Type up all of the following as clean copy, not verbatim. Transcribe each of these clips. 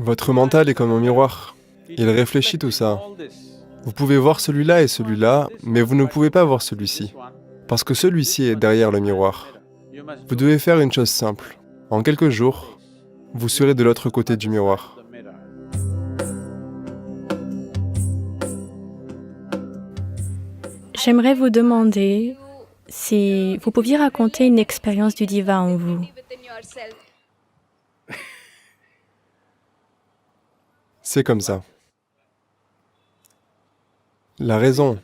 Votre mental est comme un miroir. Il réfléchit tout ça. Vous pouvez voir celui-là et celui-là, mais vous ne pouvez pas voir celui-ci, parce que celui-ci est derrière le miroir. Vous devez faire une chose simple. En quelques jours, vous serez de l'autre côté du miroir. J'aimerais vous demander si vous pouviez raconter une expérience du divin en vous. C'est comme ça. La raison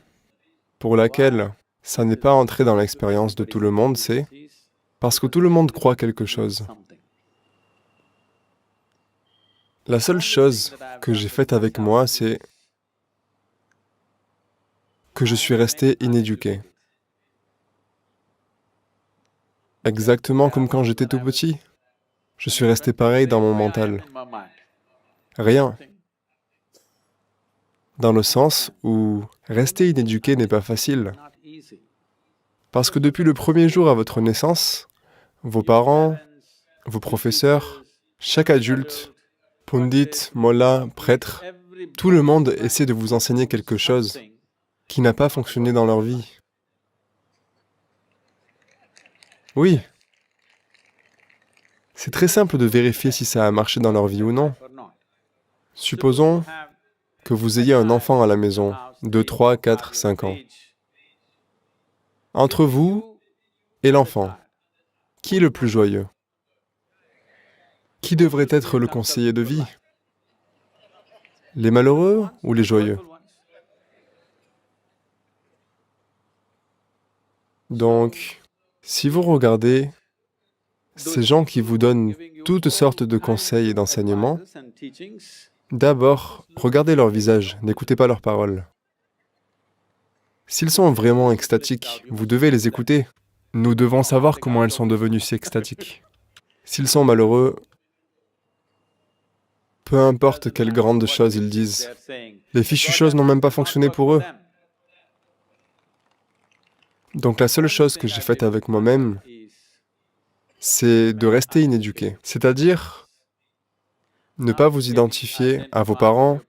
pour laquelle ça n'est pas entré dans l'expérience de tout le monde, c'est parce que tout le monde croit quelque chose. La seule chose que j'ai faite avec moi, c'est que je suis resté inéduqué. Exactement comme quand j'étais tout petit. Je suis resté pareil dans mon mental. Rien. Dans le sens où rester inéduqué n'est pas facile. Parce que depuis le premier jour à votre naissance, vos parents, vos professeurs, chaque adulte, pundit, mollah, prêtre, tout le monde essaie de vous enseigner quelque chose qui n'a pas fonctionné dans leur vie. Oui. C'est très simple de vérifier si ça a marché dans leur vie ou non. Supposons que vous ayez un enfant à la maison, 2, 3, 4, 5 ans. Entre vous et l'enfant, qui est le plus joyeux? Qui devrait être le conseiller de vie? Les malheureux ou les joyeux? Donc, si vous regardez ces gens qui vous donnent toutes sortes de conseils et d'enseignements, d'abord, regardez leur visage, n'écoutez pas leurs paroles. S'ils sont vraiment extatiques, vous devez les écouter. Nous devons savoir comment elles sont devenues si extatiques. S'ils sont malheureux, peu importe quelles grandes choses ils disent, les fichues choses n'ont même pas fonctionné pour eux. Donc la seule chose que j'ai faite avec moi-même, c'est de rester inéduqué. C'est-à-dire, ne pas vous identifier à vos parents,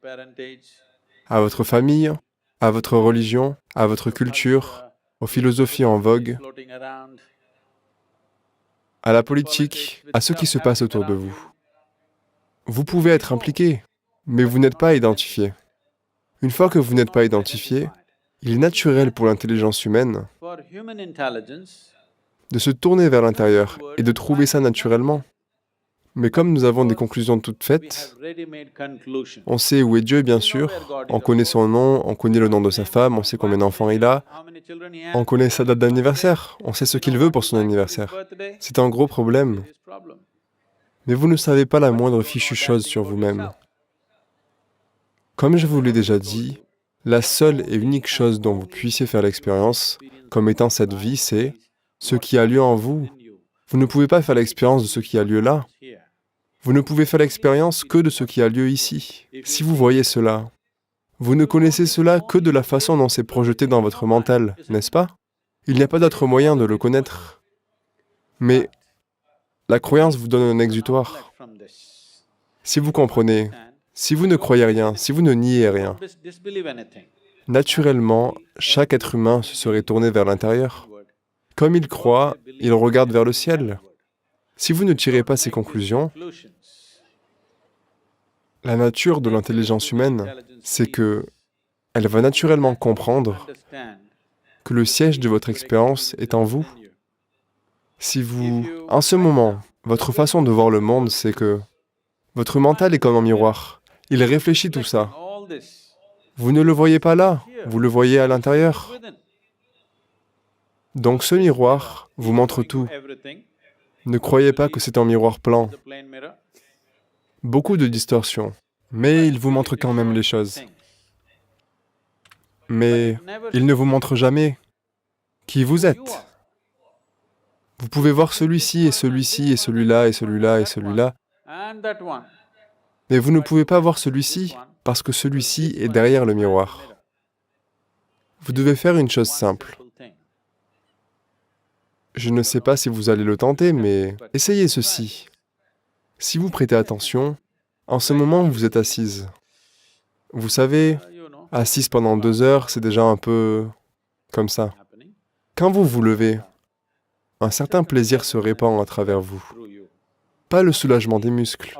à votre famille, à votre religion, à votre culture, aux philosophies en vogue, à la politique, à ce qui se passe autour de vous. Vous pouvez être impliqué, mais vous n'êtes pas identifié. Une fois que vous n'êtes pas identifié, il est naturel pour l'intelligence humaine de se tourner vers l'intérieur et de trouver ça naturellement. Mais comme nous avons des conclusions toutes faites, on sait où est Dieu, bien sûr, on connaît son nom, on connaît le nom de sa femme, on sait combien d'enfants il a, on connaît sa date d'anniversaire, on sait ce qu'il veut pour son anniversaire. C'est un gros problème. Mais vous ne savez pas la moindre fichue chose sur vous-même. Comme je vous l'ai déjà dit, la seule et unique chose dont vous puissiez faire l'expérience, comme étant cette vie, c'est ce qui a lieu en vous. Vous ne pouvez pas faire l'expérience de ce qui a lieu là. Vous ne pouvez faire l'expérience que de ce qui a lieu ici. Si vous voyez cela, vous ne connaissez cela que de la façon dont c'est projeté dans votre mental, n'est-ce pas? Il n'y a pas d'autre moyen de le connaître. Mais la croyance vous donne un exutoire. Si vous comprenez, si vous ne croyez rien, si vous ne niez rien, naturellement, chaque être humain se serait tourné vers l'intérieur. Comme il croit, il regarde vers le ciel. Si vous ne tirez pas ces conclusions, la nature de l'intelligence humaine, c'est que elle va naturellement comprendre que le siège de votre expérience est en vous. Si vous, en ce moment, votre façon de voir le monde, c'est que votre mental est comme un miroir. Il réfléchit tout ça. Vous ne le voyez pas là, vous le voyez à l'intérieur. Donc ce miroir vous montre tout. Ne croyez pas que c'est un miroir plan. Beaucoup de distorsions, mais il vous montre quand même les choses. Mais il ne vous montre jamais qui vous êtes. Vous pouvez voir celui-ci et celui-ci et celui-là et celui-là et celui-là, mais vous ne pouvez pas voir celui-ci parce que celui-ci est derrière le miroir. Vous devez faire une chose simple. Je ne sais pas si vous allez le tenter, mais essayez ceci. Si vous prêtez attention, En ce moment où vous êtes assise, vous savez, assise pendant 2 heures, c'est déjà un peu comme ça. Quand vous vous levez, un certain plaisir se répand à travers vous. Pas le soulagement des muscles,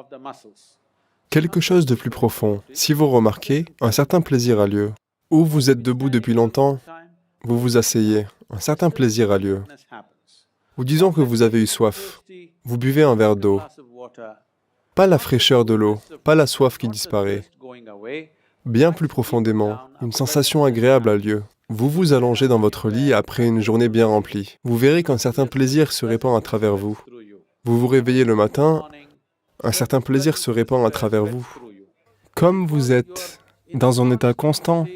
quelque chose de plus profond. Si vous remarquez, un certain plaisir a lieu. Ou vous êtes debout depuis longtemps, vous vous asseyez, un certain plaisir a lieu. Ou disons que vous avez eu soif, vous buvez un verre d'eau. Pas la fraîcheur de l'eau, pas la soif qui disparaît. Bien plus profondément, une sensation agréable a lieu. Vous vous allongez dans votre lit après une journée bien remplie. Vous verrez qu'un certain plaisir se répand à travers vous. Vous vous réveillez le matin, un certain plaisir se répand à travers vous. Comme vous êtes dans un état constant,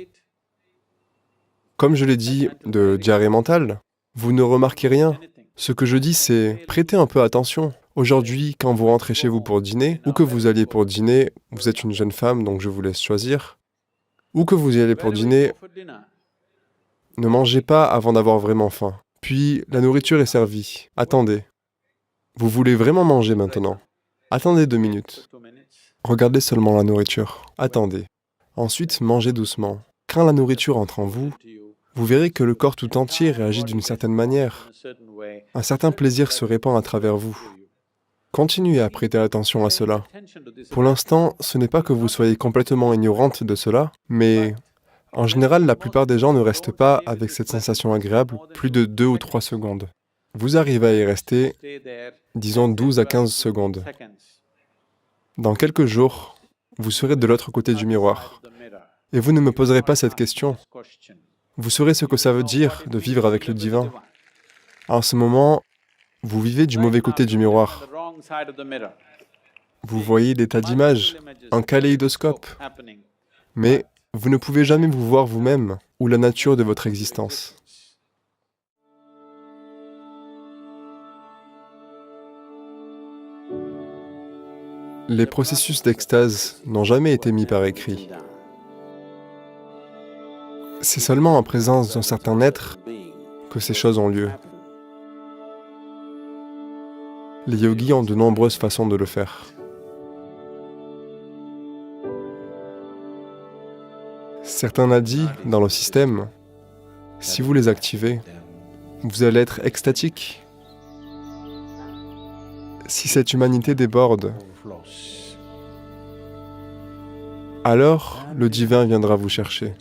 comme je l'ai dit, de diarrhée mentale, vous ne remarquez rien. Ce que je dis, c'est prêtez un peu attention. Aujourd'hui, quand vous rentrez chez vous pour dîner, ou que vous alliez pour dîner, vous êtes une jeune femme, donc je vous laisse choisir, ou que vous y allez pour dîner, ne mangez pas avant d'avoir vraiment faim. Puis, la nourriture est servie. Attendez. Vous voulez vraiment manger maintenant? Attendez 2 minutes. Regardez seulement la nourriture. Attendez. Ensuite, mangez doucement. Quand la nourriture entre en vous, vous verrez que le corps tout entier réagit d'une certaine manière. Un certain plaisir se répand à travers vous. Continuez à prêter attention à cela. Pour l'instant, ce n'est pas que vous soyez complètement ignorante de cela, mais en général, la plupart des gens ne restent pas avec cette sensation agréable plus de 2 ou 3 secondes. Vous arrivez à y rester, disons 12 à 15 secondes. Dans quelques jours, vous serez de l'autre côté du miroir. Et vous ne me poserez pas cette question. Vous saurez ce que ça veut dire de vivre avec le divin. En ce moment, vous vivez du mauvais côté du miroir. Vous voyez des tas d'images, un kaléidoscope. Mais vous ne pouvez jamais vous voir vous-même ou la nature de votre existence. Les processus d'extase n'ont jamais été mis par écrit. C'est seulement en présence d'un certain être que ces choses ont lieu. Les yogis ont de nombreuses façons de le faire. Certains nadis dans le système, si vous les activez, vous allez être extatique. Si cette humanité déborde, alors le divin viendra vous chercher.